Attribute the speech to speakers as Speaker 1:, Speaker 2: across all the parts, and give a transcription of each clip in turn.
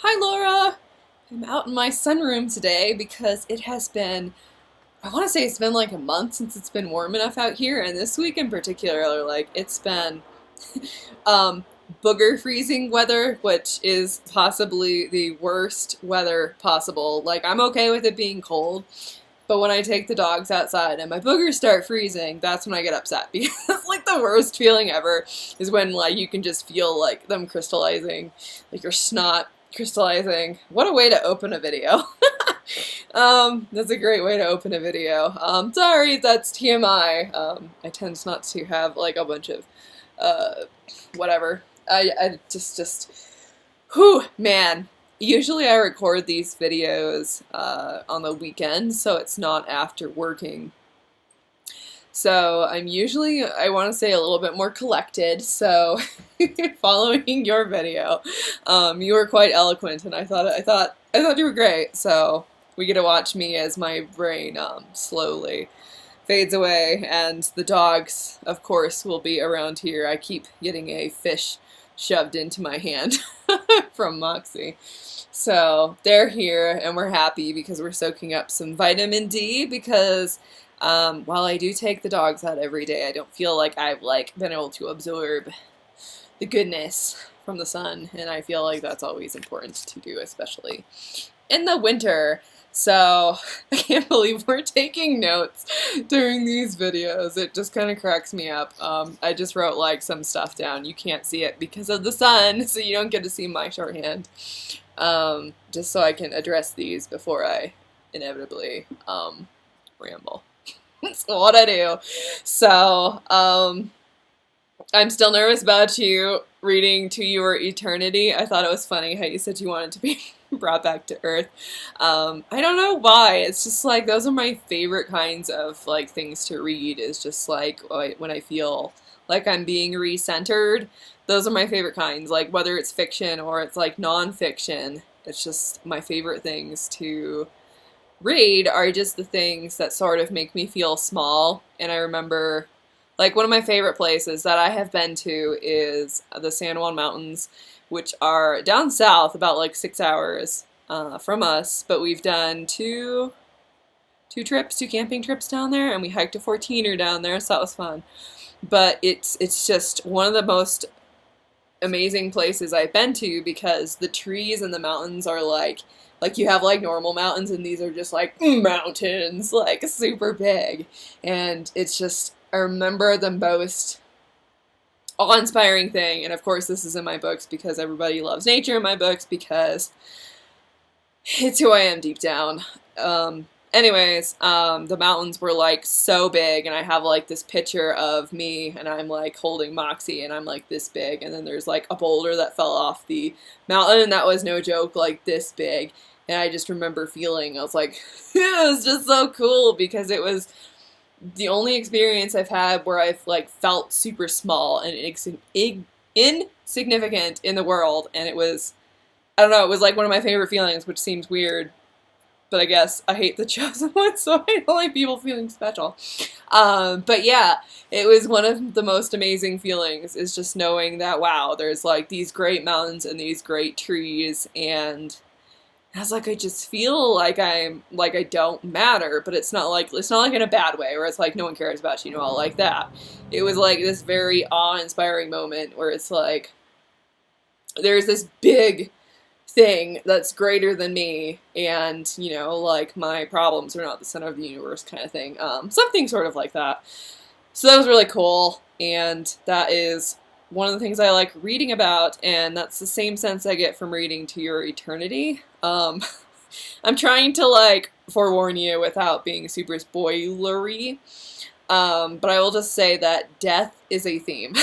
Speaker 1: Hi Laura! I'm out in my sunroom today because it has been, I want to say it's been like a month since it's been warm enough out here, and this week in particular, like it's been um, booger freezing weather, which is possibly the worst weather possible. Like I'm okay with it being cold, but when I take the dogs outside and my boogers start freezing, that's when I get upset because like the worst feeling ever is when like you can just feel like them crystallizing, like your snot crystallizing. What a way to open a video. That's a great way to open a video. Sorry, that's TMI. I tend not to have like a bunch of uh, whatever. I just, whew, man. Usually I record these videos on the weekend, so it's not after working. So I'm usually, I want to say, a little bit more collected. So following your video, you were quite eloquent, and I thought you were great. So we get to watch me as my brain slowly fades away, and the dogs, of course, will be around here. I keep getting a fish shoved into my hand from Moxie. So they're here, and we're happy because we're soaking up some vitamin D because while I do take the dogs out every day, I don't feel like I've been able to absorb the goodness from the sun, and I feel like that's always important to do, especially in the winter. So I can't believe we're taking notes during these videos. It just kind of cracks me up. I just wrote like some stuff down. You can't see it because of the sun, so you don't get to see my shorthand. Just so I can address these before I inevitably ramble. That's what I do. So, I'm still nervous about you reading To Your Eternity. I thought it was funny how you said you wanted to be brought back to Earth. I don't know why. It's just like those are my favorite kinds of like things to read. Is just like when I feel like I'm being recentered. Those are my favorite kinds. Like whether it's fiction or it's like nonfiction. It's just my favorite things to read are just the things that sort of make me feel small. And I remember, like, one of my favorite places that I have been to is the San Juan Mountains, which are down south about like 6 hours from us. But we've done two camping trips down there, and we hiked a 14er down there, so that was fun. But it's just one of the most amazing places I've been to because the trees and the mountains are like you have like normal mountains, and these are just like mountains, like super big. And it's just, I remember the most awe-inspiring thing, and of course this is in my books because everybody loves nature in my books because it's who I am deep down. The mountains were like so big, and I have like this picture of me, and I'm like holding Moxie, and I'm like this big, and then there's like a boulder that fell off the mountain, and that was no joke, like this big. And I just remember feeling, I was like, it was just so cool because it was the only experience I've had where I've like felt super small and insignificant in the world, and it was, I don't know, it was like one of my favorite feelings, which seems weird. But I guess I hate the chosen one, so I don't like people feeling special. But yeah, it was one of the most amazing feelings, is just knowing that, wow, there's like these great mountains and these great trees, and I was like, I just feel like I don't matter, but it's not like in a bad way, where it's like no one cares about you, all like that. It was like this very awe-inspiring moment where it's like, there's this big thing that's greater than me, and like my problems are not the center of the universe kind of thing, something sort of like that. So that was really cool, and that is one of the things I like reading about, and that's the same sense I get from reading To Your Eternity. I'm trying to like forewarn you without being super spoilery, but I will just say that death is a theme.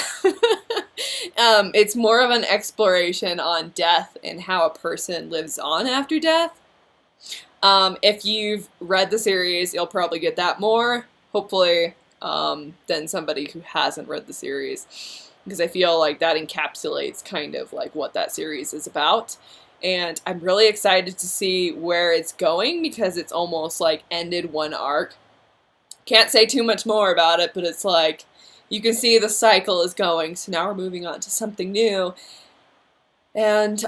Speaker 1: It's more of an exploration on death and how a person lives on after death. If you've read the series, you'll probably get that more, hopefully, than somebody who hasn't read the series, because I feel like that encapsulates kind of like what that series is about. And I'm really excited to see where it's going because it's almost like ended one arc. Can't say too much more about it, but it's like, you can see the cycle is going, so now we're moving on to something new. And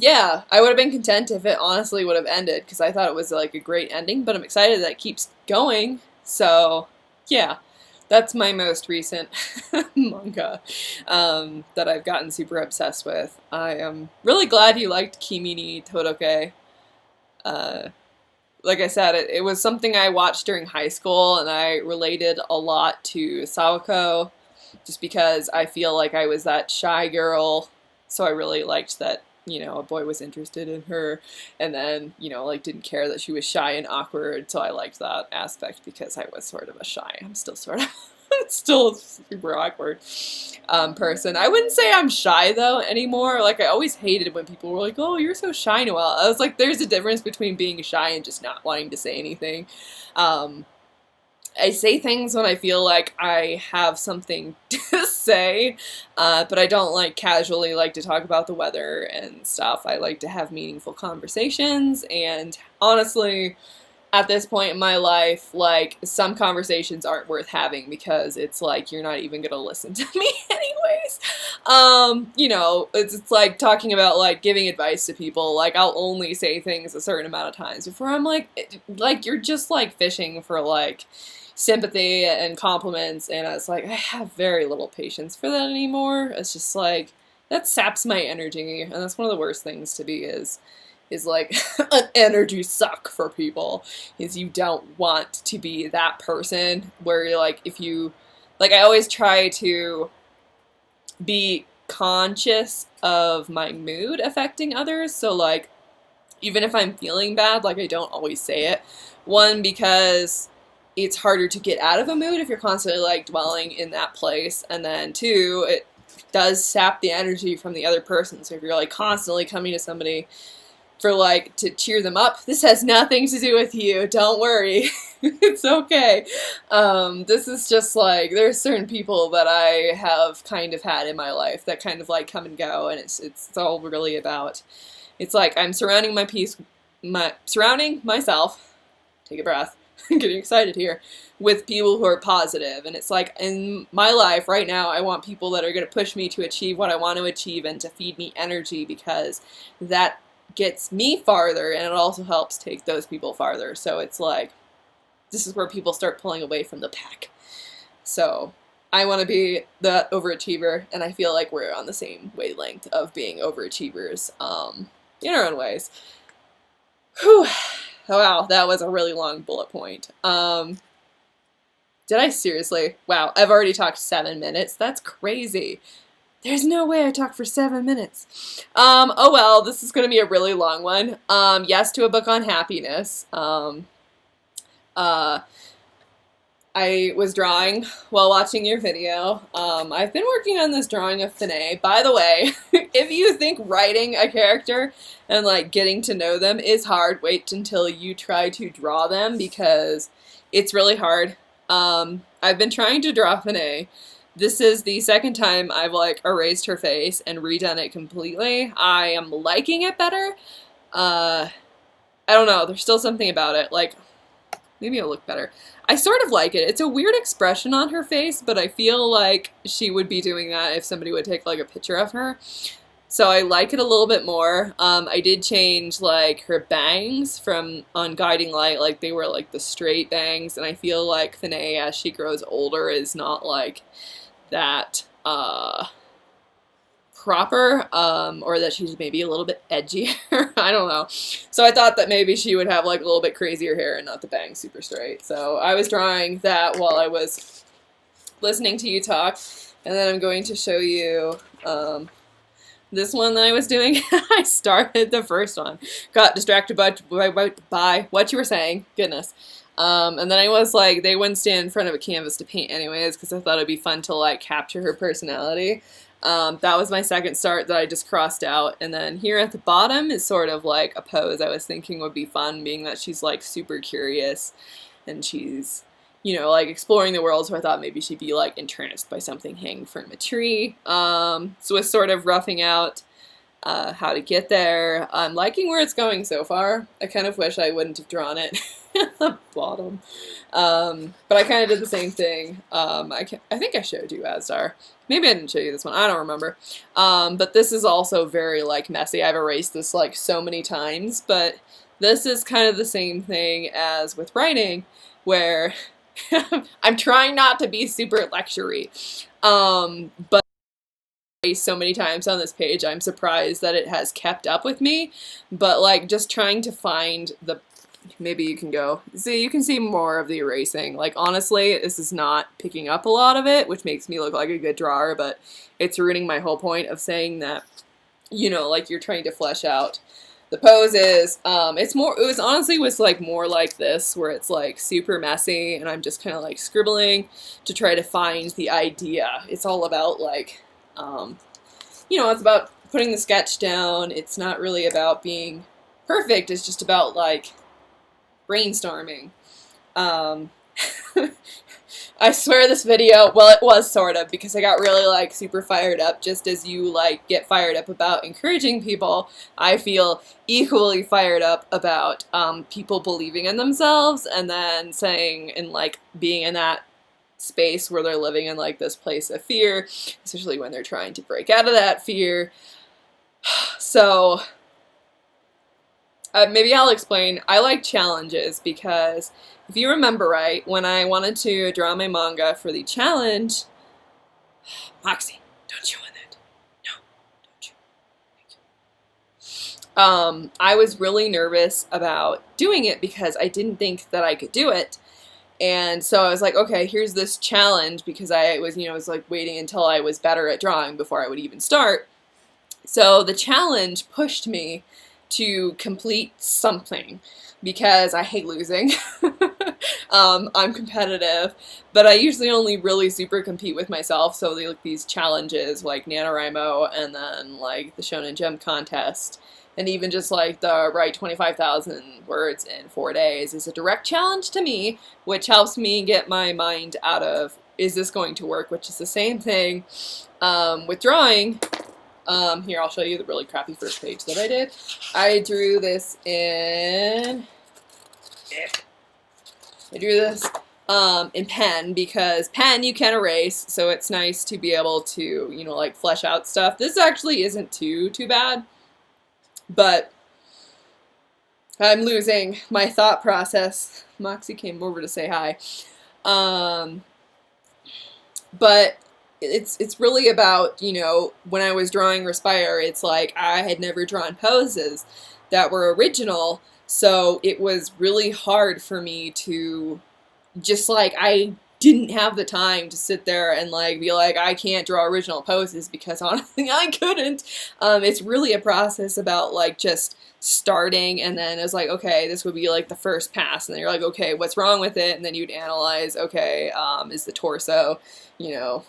Speaker 1: yeah, I would have been content if it honestly would have ended because I thought it was like a great ending, but I'm excited that it keeps going. So yeah, that's my most recent manga that I've gotten super obsessed with. I am really glad you liked Kimi ni Todoke. Uh, like I said, it was something I watched during high school, and I related a lot to Sawako, just because I feel like I was that shy girl, so I really liked that, a boy was interested in her, and then, like didn't care that she was shy and awkward, so I liked that aspect because I was sort of a shy. I'm still sort of still a super awkward person. I wouldn't say I'm shy though anymore. Like I always hated when people were like, "Oh, you're so shy, Noelle." I was like, "There's a difference between being shy and just not wanting to say anything." Um, I say things when I feel like I have something to say, but I don't like casually like to talk about the weather and stuff. I like to have meaningful conversations, and honestly, at this point in my life, like, some conversations aren't worth having because it's like you're not even gonna listen to me anyways. It's like talking about like giving advice to people. Like, I'll only say things a certain amount of times before I'm like you're just like fishing for like sympathy and compliments, and it's like I have very little patience for that anymore. It's just like that saps my energy, and that's one of the worst things to be is like an energy suck for people, is you don't want to be that person where you're like, if you like, I always try to be conscious of my mood affecting others. So like, even if I'm feeling bad, like I don't always say it. One, because it's harder to get out of a mood if you're constantly like dwelling in that place, and then two, it does sap the energy from the other person. So if you're like constantly coming to somebody for like to cheer them up, this has nothing to do with you, don't worry. It's okay. This is just like, there's certain people that I have kind of had in my life that kind of like come and go, and it's all really about, it's like I'm surrounding myself, take a breath, I'm getting excited here, with people who are positive. And it's like, in my life right now, I want people that are going to push me to achieve what I want to achieve and to feed me energy, because that gets me farther, and it also helps take those people farther. So it's like, this is where people start pulling away from the pack. So I want to be the overachiever, and I feel like we're on the same wavelength of being overachievers, in our own ways. Whew. Oh, wow, that was a really long bullet point. Did I seriously? Wow, I've already talked 7 minutes. That's crazy. There's no way I talked for 7 minutes. Oh well, this is going to be a really long one. Yes to a book on happiness. Uh, I was drawing while watching your video. I've been working on this drawing of Finney. By the way, if you think writing a character and like getting to know them is hard, wait until you try to draw them, because it's really hard. I've been trying to draw Finney. This is the second time I've like erased her face and redone it completely. I am liking it better. I don't know, there's still something about it. Like, maybe it'll look better. I sort of like it. It's a weird expression on her face, but I feel like she would be doing that if somebody would take like a picture of her. So I like it a little bit more. I did change like her bangs from on Guiding Light, like they were like the straight bangs, and I feel like Finney, as she grows older, is not like that proper, or that she's maybe a little bit edgier. I don't know. So I thought that maybe she would have like a little bit crazier hair and not the bangs super straight. So I was drawing that while I was listening to you talk, and then I'm going to show you this one that I was doing. I started the first one, got distracted by what you were saying, goodness. And then I was like, they wouldn't stand in front of a canvas to paint anyways, because I thought it'd be fun to like capture her personality. That was my second start that I just crossed out. And then here at the bottom is sort of like a pose I was thinking would be fun, being that she's like super curious and she's, like exploring the world. So I thought maybe she'd be like entranced by something hanging from a tree. So it's sort of roughing out how to get there. I'm liking where it's going so far. I kind of wish I wouldn't have drawn it at the bottom. But I kind of did the same thing. I think I showed you Asdar. Maybe I didn't show you this one. I don't remember. But this is also very, like, messy. I've erased this, like, so many times. But this is kind of the same thing as with writing, where I'm trying not to be super lectury. But so many times on this page, I'm surprised that it has kept up with me. But, like, just trying to find the... Maybe you can go. See, you can see more of the erasing. Like, honestly, this is not picking up a lot of it, which makes me look like a good drawer, but it's ruining my whole point of saying that, you know, like, you're trying to flesh out the poses. It honestly was like more like this, where it's like super messy, and I'm just kind of like scribbling to try to find the idea. It's all about like, you know, it's about putting the sketch down. It's not really about being perfect. It's just about like brainstorming. I swear this video, well, it was sort of, because I got really like super fired up. Just as you like get fired up about encouraging people, I feel equally fired up about people believing in themselves, and then saying and like being in that space where they're living in like this place of fear, especially when they're trying to break out of that fear. So maybe I'll explain. I like challenges because if you remember right, when I wanted to draw my manga for the challenge, Moxie, don't chew on that. No, don't chew. Thank you. I was really nervous about doing it because I didn't think that I could do it. And so I was like, okay, here's this challenge, because I was, you know, was like waiting until I was better at drawing before I would even start. So the challenge pushed me to complete something, because I hate losing. I'm competitive, but I usually only really super compete with myself, so like these challenges like NaNoWriMo, and then like the Shonen Gem contest, and even just like the write 25,000 words in 4 days is a direct challenge to me, which helps me get my mind out of, is this going to work, which is the same thing with drawing. Here, I'll show you the really crappy first page that I did. I drew this in pen, because pen you can erase, so it's nice to be able to, you know, like flesh out stuff. This actually isn't too bad, but I'm losing my thought process. Moxie came over to say hi. But it's really about, you know, when I was drawing Respire, it's like I had never drawn poses that were original, so it was really hard for me to just like, I didn't have the time to sit there and like be like, I can't draw original poses, because honestly I couldn't. It's really a process about like just starting, and then it's like, okay, this would be like the first pass, and then you're like, okay, what's wrong with it? And then you'd analyze, okay, is the torso, you know,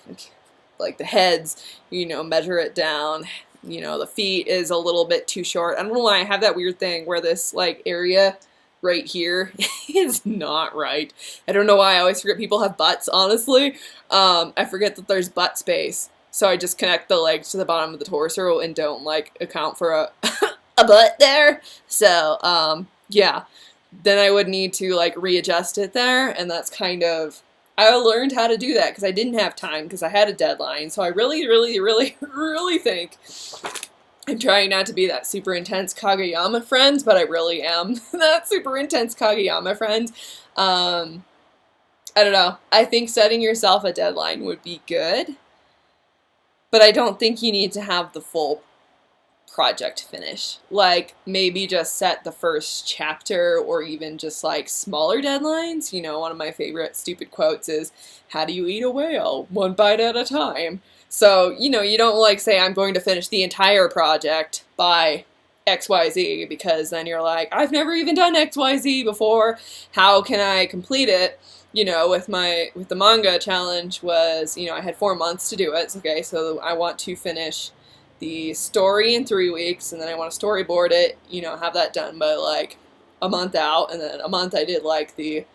Speaker 1: like the heads, you know, measure it down. You know, the feet is a little bit too short. I don't know why I have that weird thing where this like area right here is not right. I don't know why I always forget people have butts, honestly. I forget that there's butt space. So I just connect the legs to the bottom of the torso and don't like account for a a butt there. So yeah, then I would need to like readjust it there, and that's kind of, I learned how to do that because I didn't have time, because I had a deadline. So I really think, I'm trying not to be that super intense Kageyama friend, but I really am that super intense Kageyama friend. I don't know. I think setting yourself a deadline would be good, but I don't think you need to have the full project finish. Like, maybe just set the first chapter, or even just like smaller deadlines. You know, one of my favorite stupid quotes is, how do you eat a whale? One bite at a time. So, you know, you don't like say, I'm going to finish the entire project by XYZ, because then you're like, I've never even done XYZ before. How can I complete it? You know, with the manga challenge was, you know, I had 4 months to do it. Okay, so I want to finish the story in 3 weeks, and then I want to storyboard it, you know, have that done by like a month out, and then a month I did like the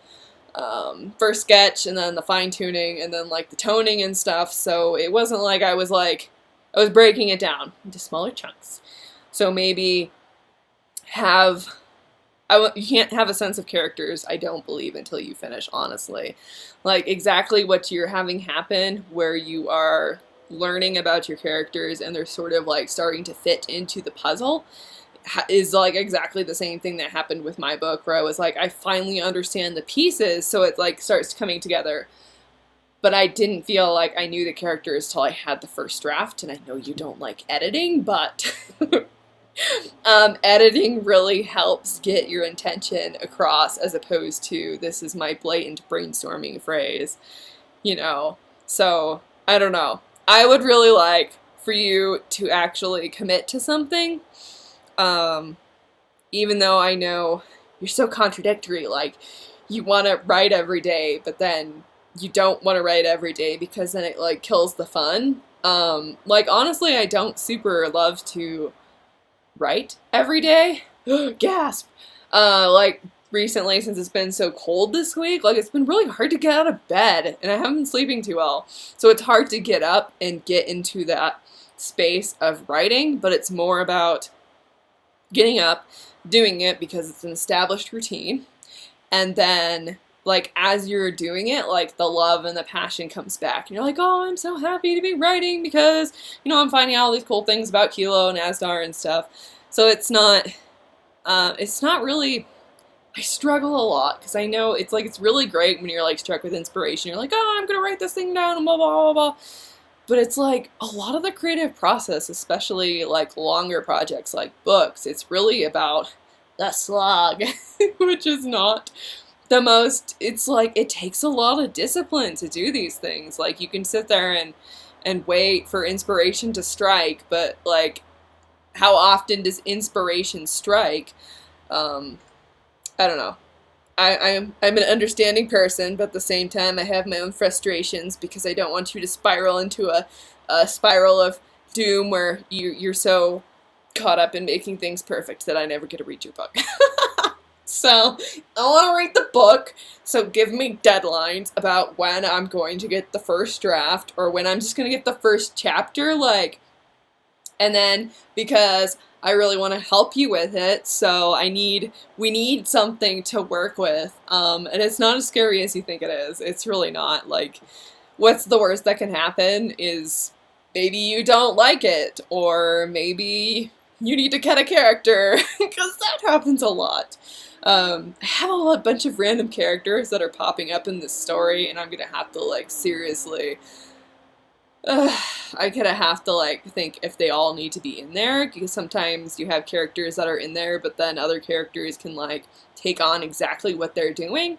Speaker 1: first sketch, and then the fine-tuning, and then like the toning and stuff. So it wasn't like I was breaking it down into smaller chunks. So maybe you can't have a sense of characters, I don't believe, until you finish, honestly. Like, exactly what you're having happen, where you are learning about your characters and they're sort of like starting to fit into the puzzle, is like exactly the same thing that happened with my book, where I was like, I finally understand the pieces, so it like starts coming together. But I didn't feel like I knew the characters till I had the first draft, and I know you don't like editing, but editing really helps get your intention across, as opposed to this is my blatant brainstorming phrase, you know? So, I don't know. I would really like for you to actually commit to something, even though I know you're so contradictory, like, you want to write every day, but then you don't want to write every day because then it, like, kills the fun. Like, honestly, I don't super love to write every day. Gasp! Like, recently, since it's been so cold this week, like, it's been really hard to get out of bed, and I haven't been sleeping too well. So it's hard to get up and get into that space of writing, but it's more about getting up, doing it because it's an established routine, and then, like, as you're doing it, like, the love and the passion comes back, and you're like, oh, I'm so happy to be writing because, you know, I'm finding out all these cool things about Kilo and Asdar and stuff. So it's not really, I struggle a lot, because I know it's like, it's really great when you're like struck with inspiration, you're like, oh, I'm gonna write this thing down, and blah, blah, blah, blah. But it's like, a lot of the creative process, especially like longer projects like books, it's really about the slog, which is not the most, it's like, it takes a lot of discipline to do these things. Like, you can sit there and wait for inspiration to strike, but like, how often does inspiration strike? I don't know. I'm an understanding person, but at the same time I have my own frustrations because I don't want you to spiral into a spiral of doom where you're so caught up in making things perfect that I never get to read your book. So, I want to read the book, so give me deadlines about when I'm going to get the first draft, or when I'm just going to get the first chapter, like, and then, because I really want to help you with it, so we need something to work with, and it's not as scary as you think it is. It's really not. Like, what's the worst that can happen is maybe you don't like it, or maybe you need to cut a character, because that happens a lot. I have a bunch of random characters that are popping up in this story, and I'm gonna have to, like, seriously, I kinda have to, like, think if they all need to be in there, because sometimes you have characters that are in there, but then other characters can, like, take on exactly what they're doing,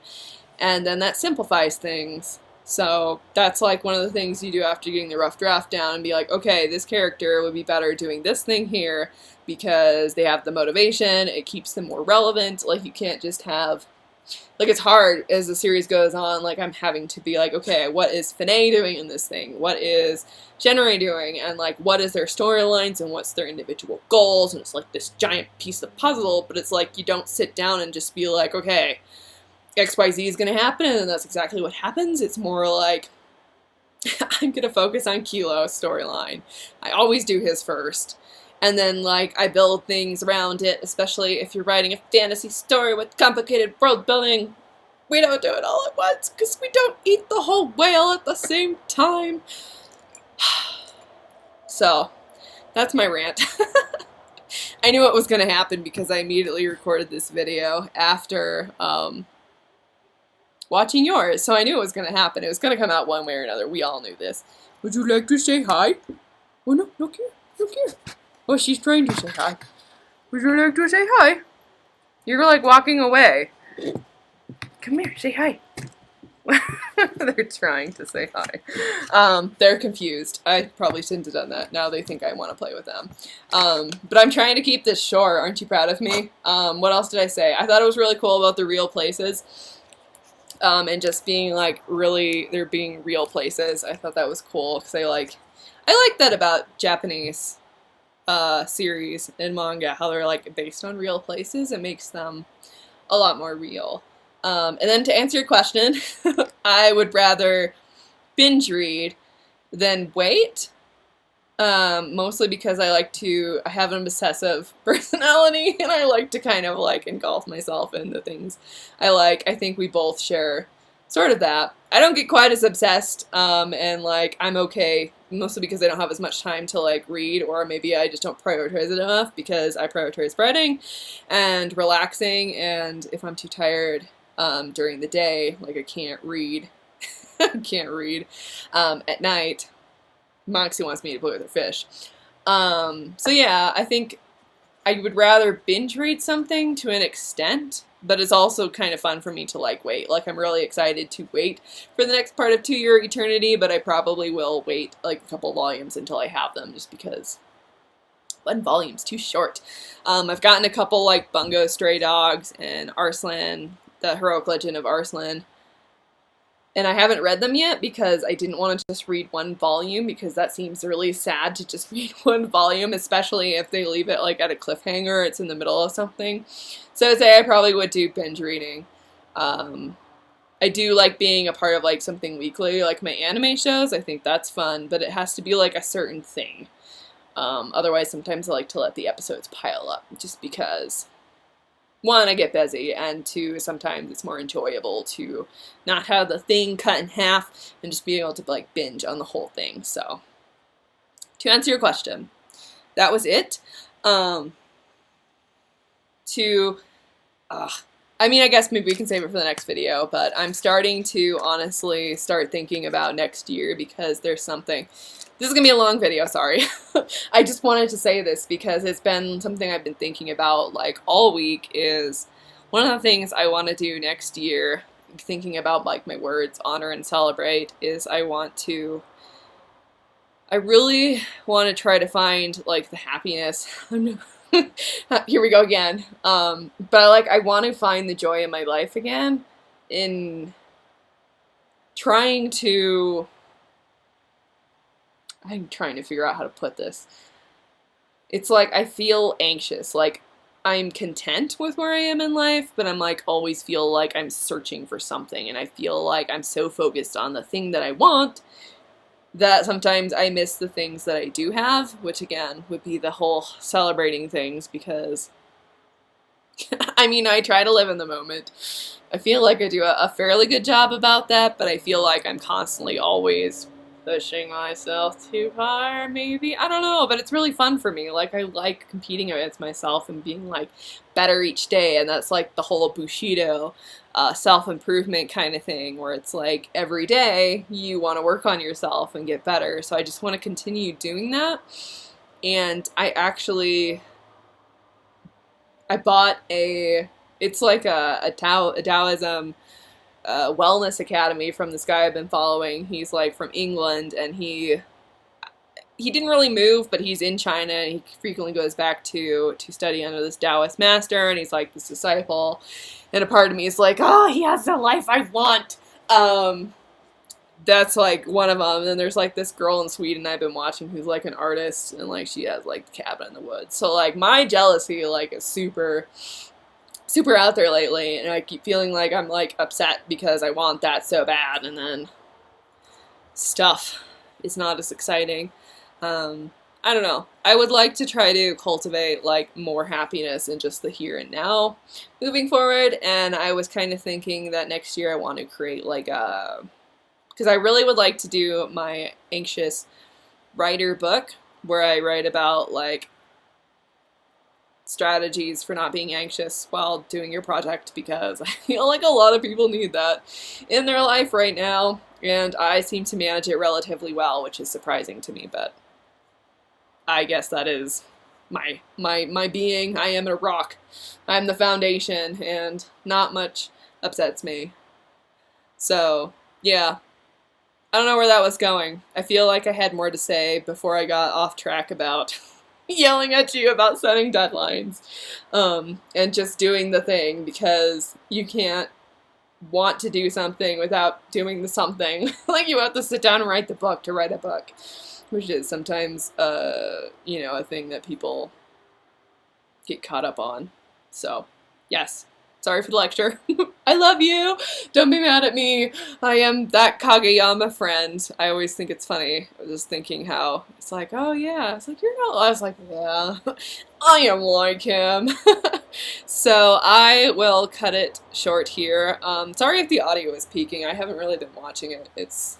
Speaker 1: and then that simplifies things. So that's, like, one of the things you do after getting the rough draft down, and be like, okay, this character would be better doing this thing here, because they have the motivation, it keeps them more relevant. Like, you can't just have, like, it's hard as the series goes on, like, I'm having to be like, okay, what is Finney doing in this thing? What is Jenry doing? And, like, what is their storylines, and what's their individual goals? And it's like this giant piece of puzzle, but it's like, you don't sit down and just be like, okay, XYZ is gonna happen, and that's exactly what happens. It's more like, I'm gonna focus on Kilo's storyline. I always do his first. And then, like, I build things around it, especially if you're writing a fantasy story with complicated world building. We don't do it all at once, because we don't eat the whole whale at the same time. So, that's my rant. I knew it was going to happen because I immediately recorded this video after watching yours, so I knew it was going to happen. It was going to come out one way or another. We all knew this. Would you like to say hi? Oh, no, look here, look here. Oh, she's trying to say hi. Would you like to say hi? You're, like, walking away. Come here, say hi. They're trying to say hi. They're confused. I probably shouldn't have done that. Now they think I want to play with them. But I'm trying to keep this short. Aren't you proud of me? What else did I say? I thought it was really cool about the real places. And just being, like, really, there being real places. I thought that was cool, because I like that about Japanese series and manga, how they're, like, based on real places. It makes them a lot more real. And then to answer your question, I would rather binge read than wait. Mostly because I have an obsessive personality and I like to kind of like engulf myself in the things I like. I think we both share sort of that. I don't get quite as obsessed, and like I'm okay, mostly because I don't have as much time to like read, or maybe I just don't prioritize it enough because I prioritize writing and relaxing, and if I'm too tired, during the day, like I can't read, I can't read, at night. Moxie wants me to play with her fish. So yeah, I think I would rather binge read something to an extent, but it's also kind of fun for me to like wait. Like I'm really excited to wait for the next part of 2 Year Eternity, but I probably will wait like a couple volumes until I have them, just because one volume's too short. I've gotten a couple like Bungo Stray Dogs and Arslan, the Heroic Legend of Arslan. And I haven't read them yet because I didn't want to just read one volume, because that seems really sad to just read one volume, especially if they leave it like at a cliffhanger, it's in the middle of something. So I'd say I probably would do binge reading. I do like being a part of like something weekly, like my anime shows. I think that's fun, but it has to be like a certain thing. Otherwise, sometimes I like to let the episodes pile up, just because one, I get busy, and two, sometimes it's more enjoyable to not have the thing cut in half and just be able to like binge on the whole thing. So, to answer your question, that was it. To, I mean, I guess maybe we can save it for the next video, but I'm starting to honestly start thinking about next year, because there's something. This is going to be a long video, sorry. I just wanted to say this because it's been something I've been thinking about like all week. Is one of the things I want to do next year, thinking about like my words, honor and celebrate, is I really want to try to find like the happiness. Here we go again. But I want to find the joy in my life again, in trying to, I'm trying to figure out how to put this. It's like I feel anxious, like I'm content with where I am in life, but I'm like always feel like I'm searching for something, and I feel like I'm so focused on the thing that I want that sometimes I miss the things that I do have, which again would be the whole celebrating things, because I mean, I try to live in the moment. I feel like I do a fairly good job about that, but I feel like I'm constantly always pushing myself too far, maybe? I don't know, but it's really fun for me. Like, I like competing against myself and being, like, better each day, and that's, like, the whole Bushido self-improvement kind of thing, where it's, like, every day you want to work on yourself and get better, so I just want to continue doing that, and I bought it's like a Taoism wellness academy from this guy I've been following. He's like from England, and he didn't really move, but he's in China, and he frequently goes back to study under this Taoist master, and he's like this disciple, and a part of me is like, oh, he has the life I want. That's like one of them. And then there's like this girl in Sweden I've been watching who's like an artist, and like she has like the cabin in the woods, so like my jealousy like is super out there lately, and I keep feeling like I'm like upset because I want that so bad, and then stuff is not as exciting. I don't know. I would like to try to cultivate like more happiness in just the here and now moving forward, and I was kind of thinking that next year I want to create like because I really would like to do my anxious writer book, where I write about like strategies for not being anxious while doing your project, because I feel like a lot of people need that in their life right now, and I seem to manage it relatively well, which is surprising to me, but I guess that is my being. I am a rock. I'm the foundation, and not much upsets me. So, yeah. I don't know where that was going. I feel like I had more to say before I got off track about yelling at you about setting deadlines, and just doing the thing, because you can't want to do something without doing the something. Like, you have to sit down and write the book to write a book, which is sometimes, you know, a thing that people get caught up on. So, yes. Sorry for the lecture. I love you. Don't be mad at me. I am that Kageyama friend. I always think it's funny. I was just thinking how it's like, oh yeah. It's like, you're not. I was like, yeah, I am like him. So I will cut it short here. Sorry if the audio is peaking. I haven't really been watching it. It's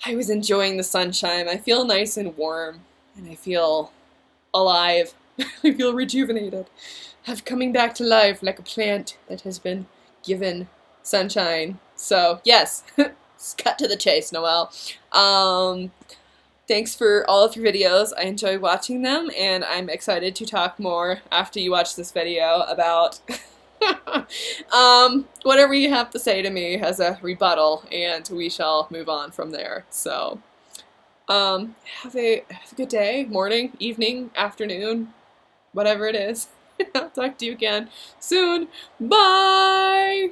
Speaker 1: I was enjoying the sunshine. I feel nice and warm, and I feel alive. I feel rejuvenated. I'm coming back to life like a plant that has been given sunshine. So, yes, cut to the chase, Noelle. Thanks for all of your videos. I enjoy watching them, and I'm excited to talk more after you watch this video about whatever you have to say to me as a rebuttal, and we shall move on from there. So, have a good day, morning, evening, afternoon, whatever it is. I'll talk to you again soon. Bye!